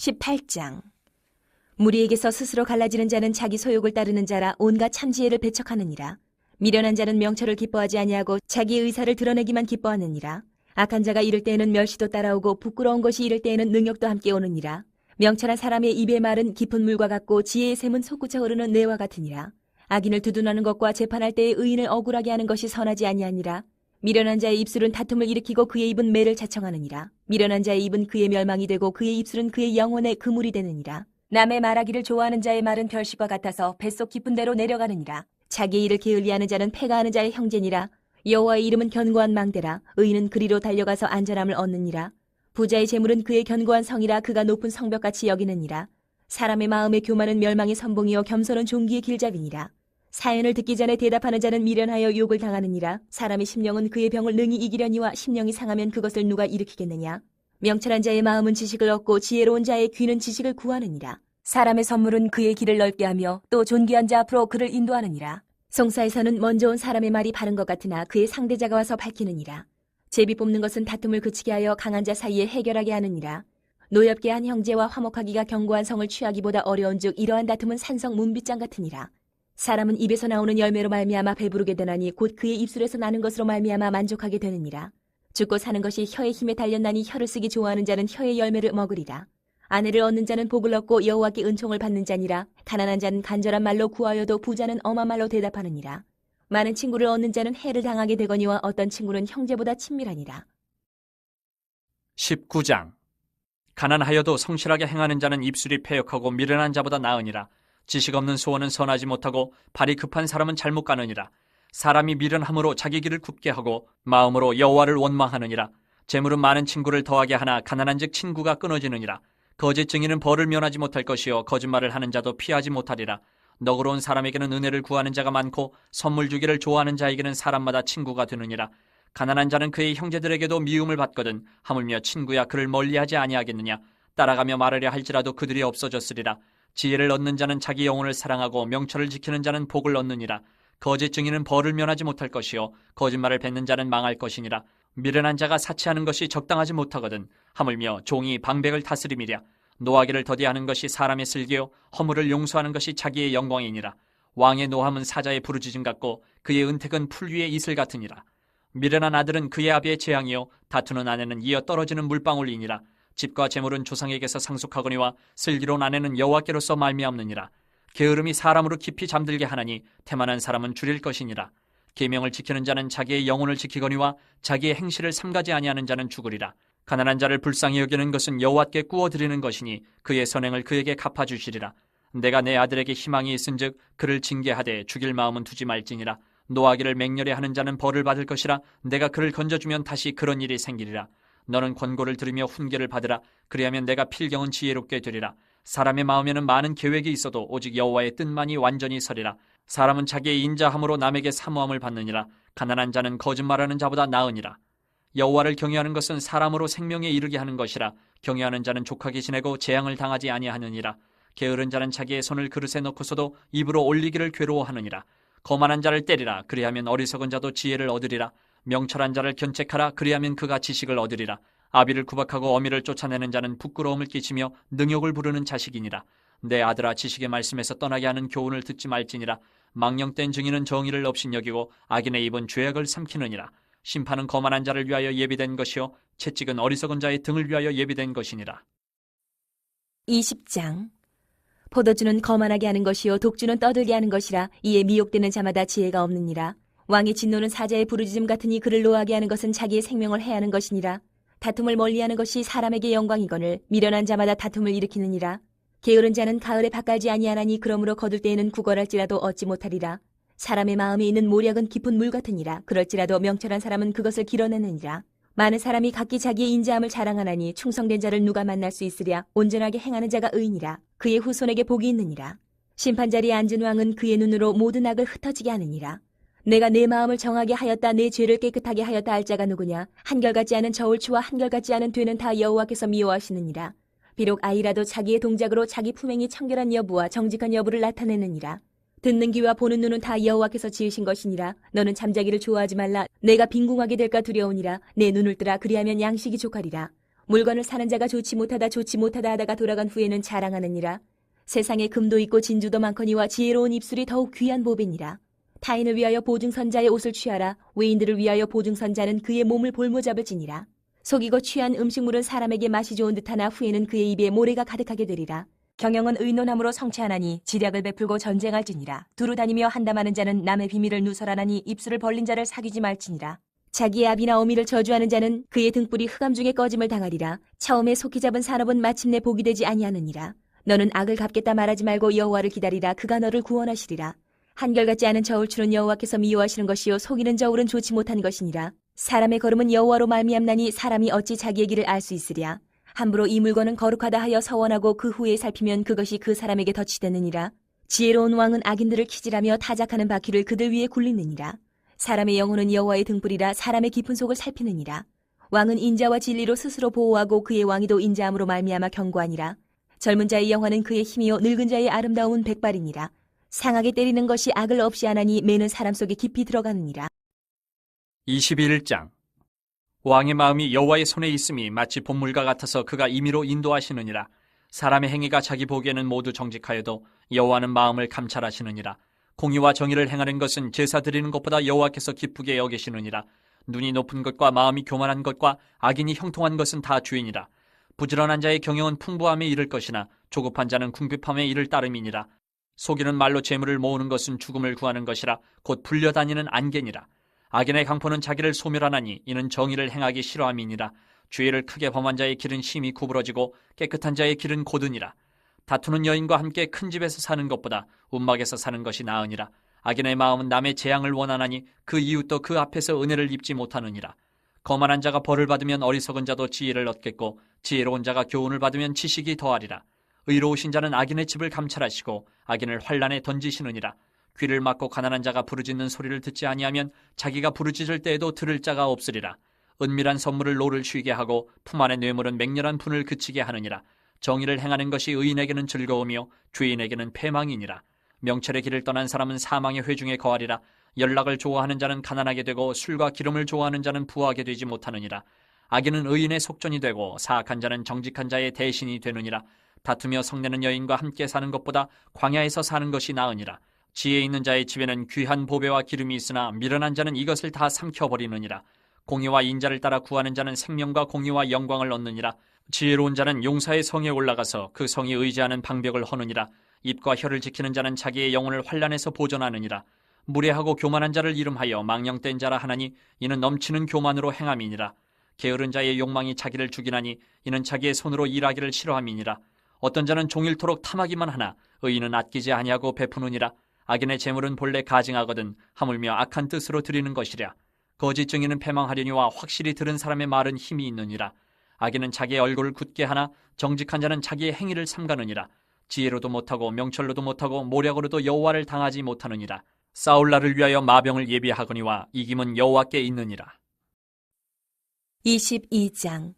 18장. 무리에게서 스스로 갈라지는 자는 자기 소욕을 따르는 자라 온갖 참지혜를 배척하느니라. 미련한 자는 명철을 기뻐하지 아니하고 자기의 의사를 드러내기만 기뻐하느니라. 악한 자가 이를 때에는 멸시도 따라오고 부끄러운 것이 이를 때에는 능욕도 함께 오느니라. 명철한 사람의 입의 말은 깊은 물과 같고 지혜의 샘은 솟구쳐 흐르는 뇌와 같으니라. 악인을 두둔하는 것과 재판할 때의 의인을 억울하게 하는 것이 선하지 아니하니라. 미련한 자의 입술은 다툼을 일으키고 그의 입은 매를 자청하느니라. 미련한 자의 입은 그의 멸망이 되고 그의 입술은 그의 영혼의 그물이 되느니라. 남의 말하기를 좋아하는 자의 말은 별식과 같아서 뱃속 깊은 데로 내려가느니라. 자기의 일을 게을리하는 자는 패가하는 자의 형제니라. 여호와의 이름은 견고한 망대라. 의인은 그리로 달려가서 안전함을 얻느니라. 부자의 재물은 그의 견고한 성이라. 그가 높은 성벽같이 여기느니라. 사람의 마음의 교만은 멸망의 선봉이요 겸손은 종기의 길잡이니라. 사연을 듣기 전에 대답하는 자는 미련하여 욕을 당하느니라. 사람의 심령은 그의 병을 능히 이기려니와 심령이 상하면 그것을 누가 일으키겠느냐. 명철한 자의 마음은 지식을 얻고 지혜로운 자의 귀는 지식을 구하느니라. 사람의 선물은 그의 길을 넓게 하며 또 존귀한 자 앞으로 그를 인도하느니라. 송사에서는 먼저 온 사람의 말이 바른 것 같으나 그의 상대자가 와서 밝히느니라. 제비 뽑는 것은 다툼을 그치게 하여 강한 자 사이에 해결하게 하느니라. 노엽게 한 형제와 화목하기가 견고한 성을 취하기보다 어려운즉 이러한 다툼은 산성 문빗장 같으니라. 사람은 입에서 나오는 열매로 말미암아 배부르게 되나니 곧 그의 입술에서 나는 것으로 말미암아 만족하게 되느니라. 죽고 사는 것이 혀의 힘에 달렸나니 혀를 쓰기 좋아하는 자는 혀의 열매를 먹으리라. 아내를 얻는 자는 복을 얻고 여호와께 은총을 받는 자니라. 가난한 자는 간절한 말로 구하여도 부자는 엄한 말로 대답하느니라. 많은 친구를 얻는 자는 해를 당하게 되거니와 어떤 친구는 형제보다 친밀하니라. 19장. 가난하여도 성실하게 행하는 자는 입술이 패역하고 미련한 자보다 나으니라. 지식 없는 소원은 선하지 못하고 발이 급한 사람은 잘못 가느니라. 사람이 미련함으로 자기 길을 굽게 하고 마음으로 여호와를 원망하느니라. 재물은 많은 친구를 더하게 하나 가난한즉 친구가 끊어지느니라. 거짓 증인은 벌을 면하지 못할 것이요 거짓말을 하는 자도 피하지 못하리라. 너그러운 사람에게는 은혜를 구하는 자가 많고 선물 주기를 좋아하는 자에게는 사람마다 친구가 되느니라. 가난한 자는 그의 형제들에게도 미움을 받거든 하물며 친구야 그를 멀리하지 아니하겠느냐. 따라가며 말하려 할지라도 그들이 없어졌으리라. 지혜를 얻는 자는 자기 영혼을 사랑하고 명철을 지키는 자는 복을 얻느니라. 거짓 증인은 벌을 면하지 못할 것이요 거짓말을 뱉는 자는 망할 것이니라. 미련한 자가 사치하는 것이 적당하지 못하거든 하물며 종이 방백을 다스림이랴. 노하기를 더디하는 것이 사람의 슬기요 허물을 용서하는 것이 자기의 영광이니라. 왕의 노함은 사자의 부르짖음 같고 그의 은택은 풀 위의 이슬 같으니라. 미련한 아들은 그의 아비의 재앙이요 다투는 아내는 이어 떨어지는 물방울이니라. 집과 재물은 조상에게서 상속하거니와 슬기로운 아내는 여호와께로서 말미암느니라. 게으름이 사람으로 깊이 잠들게 하나니 태만한 사람은 줄일 것이니라. 계명을 지키는 자는 자기의 영혼을 지키거니와 자기의 행실을 삼가지 아니하는 자는 죽으리라. 가난한 자를 불쌍히 여기는 것은 여호와께 구워드리는 것이니 그의 선행을 그에게 갚아주시리라. 내가 내 아들에게 희망이 있은즉 그를 징계하되 죽일 마음은 두지 말지니라. 노하기를 맹렬히 하는 자는 벌을 받을 것이라. 내가 그를 건져주면 다시 그런 일이 생기리라. 너는 권고를 들으며 훈계를 받으라. 그리하면 내가 필경은 지혜롭게 되리라. 사람의 마음에는 많은 계획이 있어도 오직 여호와의 뜻만이 완전히 서리라. 사람은 자기의 인자함으로 남에게 사모함을 받느니라. 가난한 자는 거짓말하는 자보다 나으니라. 여호와를 경외하는 것은 사람으로 생명에 이르게 하는 것이라. 경외하는 자는 족하게 지내고 재앙을 당하지 아니하느니라. 게으른 자는 자기의 손을 그릇에 넣고서도 입으로 올리기를 괴로워하느니라. 거만한 자를 때리라. 그리하면 어리석은 자도 지혜를 얻으리라. 명철한 자를 견책하라. 그리하면 그가 지식을 얻으리라. 아비를 구박하고 어미를 쫓아내는 자는 부끄러움을 끼치며 능욕을 부르는 자식이니라. 내 아들아 지식의 말씀에서 떠나게 하는 교훈을 듣지 말지니라. 망령된 증인은 정의를 업신여기고 악인의 입은 죄악을 삼키느니라. 심판은 거만한 자를 위하여 예비된 것이요 채찍은 어리석은 자의 등을 위하여 예비된 것이니라. 20장. 포도주는 거만하게 하는 것이요 독주는 떠들게 하는 것이라. 이에 미혹되는 자마다 지혜가 없느니라. 왕의 진노는 사자의 부르짖음 같으니 그를 노하게 하는 것은 자기의 생명을 해하는 것이니라. 다툼을 멀리하는 것이 사람에게 영광이거늘 미련한 자마다 다툼을 일으키느니라. 게으른 자는 가을에 밭갈지 아니하나니 그러므로 거둘 때에는 구걸할지라도 얻지 못하리라. 사람의 마음에 있는 모략은 깊은 물 같으니라. 그럴지라도 명철한 사람은 그것을 길어내느니라. 많은 사람이 각기 자기의 인자함을 자랑하나니 충성된 자를 누가 만날 수 있으랴. 온전하게 행하는 자가 의인이라. 그의 후손에게 복이 있느니라. 심판자리에 앉은 왕은 그의 눈으로 모든 악을 흩어지게 하느니라. 내가 내 마음을 정하게 하였다 내 죄를 깨끗하게 하였다 할 자가 누구냐. 한결같지 않은 저울추와 한결같지 않은 되는 다 여호와께서 미워하시느니라. 비록 아이라도 자기의 동작으로 자기 품행이 청결한 여부와 정직한 여부를 나타내느니라. 듣는 귀와 보는 눈은 다 여호와께서 지으신 것이니라. 너는 잠자기를 좋아하지 말라. 내가 빈궁하게 될까 두려우니라. 내 눈을 뜨라. 그리하면 양식이 족하리라. 물건을 사는 자가 좋지 못하다 하다가 돌아간 후에는 자랑하느니라. 세상에 금도 있고 진주도 많거니와 지혜로운 입술이 더욱 귀한 보배니라. 타인을 위하여 보증선자의 옷을 취하라. 외인들을 위하여 보증선자는 그의 몸을 볼모잡을지니라. 속이고 취한 음식물은 사람에게 맛이 좋은 듯하나 후에는 그의 입에 모래가 가득하게 되리라. 경영은 의논함으로 성취하나니 지략을 베풀고 전쟁할지니라. 두루 다니며 한담하는 자는 남의 비밀을 누설하나니 입술을 벌린 자를 사귀지 말지니라. 자기의 아비나 어미를 저주하는 자는 그의 등불이 흑암 중에 꺼짐을 당하리라. 처음에 속히 잡은 산업은 마침내 복이 되지 아니하느니라. 너는 악을 갚겠다 말하지 말고 여호와를 기다리라. 그가 너를 구원하시리라. 한결같지 않은 저울추는 여호와께서 미워하시는 것이요 속이는 저울은 좋지 못한 것이니라. 사람의 걸음은 여호와로 말미암나니 사람이 어찌 자기의 길을 알 수 있으랴. 함부로 이 물건은 거룩하다 하여 서원하고 그 후에 살피면 그것이 그 사람에게 덫이되느니라. 지혜로운 왕은 악인들을 키질하며 타작하는 바퀴를 그들 위에 굴리느니라. 사람의 영혼은 여호와의 등불이라. 사람의 깊은 속을 살피느니라. 왕은 인자와 진리로 스스로 보호하고 그의 왕위도 인자함으로 말미암아 견고하니라. 젊은 자의 영화는 그의 힘이요 늙은 자의 아름다움은 백발이니라. 상하게 때리는 것이 악을 없이 하나니 매는 사람 속에 깊이 들어가느니라. 21장. 왕의 마음이 여호와의 손에 있음이 마치 봇물과 같아서 그가 임의로 인도하시느니라. 사람의 행위가 자기 보기에는 모두 정직하여도 여호와는 마음을 감찰하시느니라. 공의와 정의를 행하는 것은 제사 드리는 것보다 여호와께서 기쁘게 여기시느니라. 눈이 높은 것과 마음이 교만한 것과 악인이 형통한 것은 다 주인이라. 부지런한 자의 경영은 풍부함에 이를 것이나 조급한 자는 궁핍함에 이를 따름이니라. 속이는 말로 재물을 모으는 것은 죽음을 구하는 것이라. 곧 불려다니는 안개니라. 악인의 강포는 자기를 소멸하나니 이는 정의를 행하기 싫어함이니라. 죄를 크게 범한 자의 길은 심히 구부러지고 깨끗한 자의 길은 고드니라. 다투는 여인과 함께 큰 집에서 사는 것보다 움막에서 사는 것이 나으니라. 악인의 마음은 남의 재앙을 원하나니 그 이웃도 그 앞에서 은혜를 입지 못하느니라. 거만한 자가 벌을 받으면 어리석은 자도 지혜를 얻겠고 지혜로운 자가 교훈을 받으면 지식이 더하리라. 의로우신 자는 악인의 집을 감찰하시고 악인을 환란에 던지시느니라. 귀를 막고 가난한 자가 부르짖는 소리를 듣지 아니하면 자기가 부르짖을 때에도 들을 자가 없으리라. 은밀한 선물을 노를 쉬게 하고 품 안의 뇌물은 맹렬한 분을 그치게 하느니라. 정의를 행하는 것이 의인에게는 즐거움이요 죄인에게는 패망이니라. 명철의 길을 떠난 사람은 사망의 회중에 거하리라. 연락을 좋아하는 자는 가난하게 되고 술과 기름을 좋아하는 자는 부하게 되지 못하느니라. 악인은 의인의 속전이 되고 사악한 자는 정직한 자의 대신이 되느니라. 다투며 성내는 여인과 함께 사는 것보다 광야에서 사는 것이 나으니라. 지혜 있는 자의 집에는 귀한 보배와 기름이 있으나 미련한 자는 이것을 다 삼켜버리느니라. 공의와 인자를 따라 구하는 자는 생명과 공의와 영광을 얻느니라. 지혜로운 자는 용사의 성에 올라가서 그 성이 의지하는 방벽을 허느니라. 입과 혀를 지키는 자는 자기의 영혼을 환난에서 보존하느니라. 무례하고 교만한 자를 이름하여 망령된 자라 하나니 이는 넘치는 교만으로 행함이니라. 게으른 자의 욕망이 자기를 죽이나니 이는 자기의 손으로 일하기를 싫어함이니라. 어떤 자는 종일토록 탐하기만 하나 의인은 아끼지 아니하고 베푸느니라. 악인의 재물은 본래 가증하거든 하물며 악한 뜻으로 드리는 것이랴. 거짓 증인은 패망하려니와 확실히 들은 사람의 말은 힘이 있느니라. 악인은 자기의 얼굴을 굳게 하나 정직한 자는 자기의 행위를 삼가느니라. 지혜로도 못하고 명철로도 못하고 모략으로도 여호와를 당하지 못하느니라. 싸울 날을 위하여 마병을 예비하거니와 이김은 여호와께 있느니라. 22장.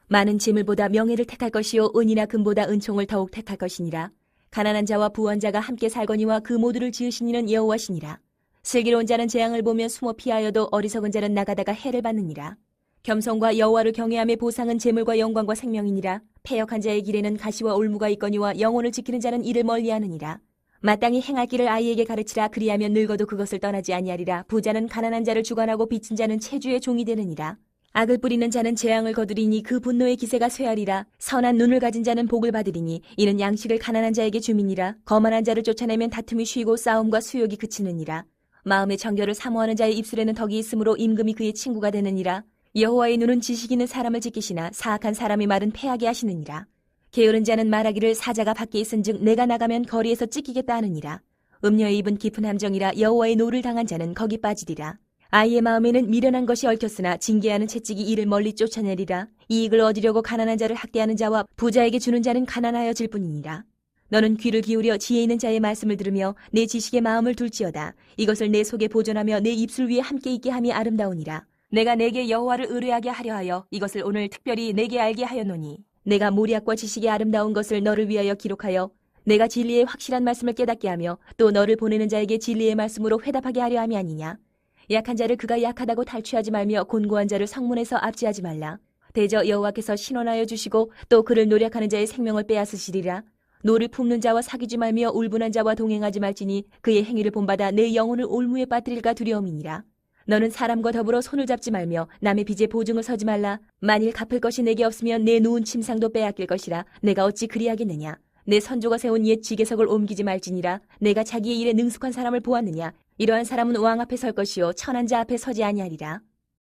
많은 재물보다 명예를 택할 것이요 은이나 금보다 은총을 더욱 택할 것이니라. 가난한 자와 부한 자가 함께 살거니와 그 모두를 지으신 이는 여호와시니라. 슬기로운 자는 재앙을 보며 숨어 피하여도 어리석은 자는 나가다가 해를 받느니라. 겸손과 여호와를 경외함의 보상은 재물과 영광과 생명이니라. 패역한 자의 길에는 가시와 올무가 있거니와 영혼을 지키는 자는 이를 멀리하느니라. 마땅히 행할 길을 아이에게 가르치라. 그리하면 늙어도 그것을 떠나지 아니하리라. 부자는 가난한 자를 주관하고 빚진 자는 체주의 종이 되느니라. 악을 뿌리는 자는 재앙을 거두리니 그 분노의 기세가 쇠하리라. 선한 눈을 가진 자는 복을 받으리니 이는 양식을 가난한 자에게 주민이라. 거만한 자를 쫓아내면 다툼이 쉬고 싸움과 수욕이 그치느니라. 마음의 정결을 사모하는 자의 입술에는 덕이 있으므로 임금이 그의 친구가 되느니라. 여호와의 눈은 지식 있는 사람을 지키시나 사악한 사람의 말은 패하게 하시느니라. 게으른 자는 말하기를 사자가 밖에 있은즉 내가 나가면 거리에서 찢기겠다 하느니라. 음녀의 입은 깊은 함정이라. 여호와의 노를 당한 자는 거기 빠지리라. 아이의 마음에는 미련한 것이 얽혔으나 징계하는 채찍이 이를 멀리 쫓아내리라. 이익을 얻으려고 가난한 자를 학대하는 자와 부자에게 주는 자는 가난하여질 뿐이니라. 너는 귀를 기울여 지혜 있는 자의 말씀을 들으며 내 지식의 마음을 둘지어다. 이것을 내 속에 보존하며 내 입술 위에 함께 있게 함이 아름다우니라. 내가 내게 여호와를 의뢰하게 하려 하여 이것을 오늘 특별히 내게 알게 하였노니 내가 모략과 지식의 아름다운 것을 너를 위하여 기록하여 내가 진리의 확실한 말씀을 깨닫게 하며 또 너를 보내는 자에게 진리의 말씀으로 회답하게 하려 함이 아니냐. 약한 자를 그가 약하다고 탈취하지 말며 곤고한 자를 성문에서 압제하지 말라. 대저 여호와께서 신원하여 주시고 또 그를 노력하는 자의 생명을 빼앗으시리라. 노를 품는 자와 사귀지 말며 울분한 자와 동행하지 말지니 그의 행위를 본받아 내 영혼을 올무에 빠뜨릴까 두려움이니라. 너는 사람과 더불어 손을 잡지 말며 남의 빚에 보증을 서지 말라. 만일 갚을 것이 내게 없으면 내 누운 침상도 빼앗길 것이라. 내가 어찌 그리하겠느냐. 내 선조가 세운 옛 지계석을 옮기지 말지니라. 내가 자기의 일에 능숙한 사람을 보았느냐. 이러한 사람은 왕 앞에 설 것이요 천한 자 앞에 서지 아니하리라.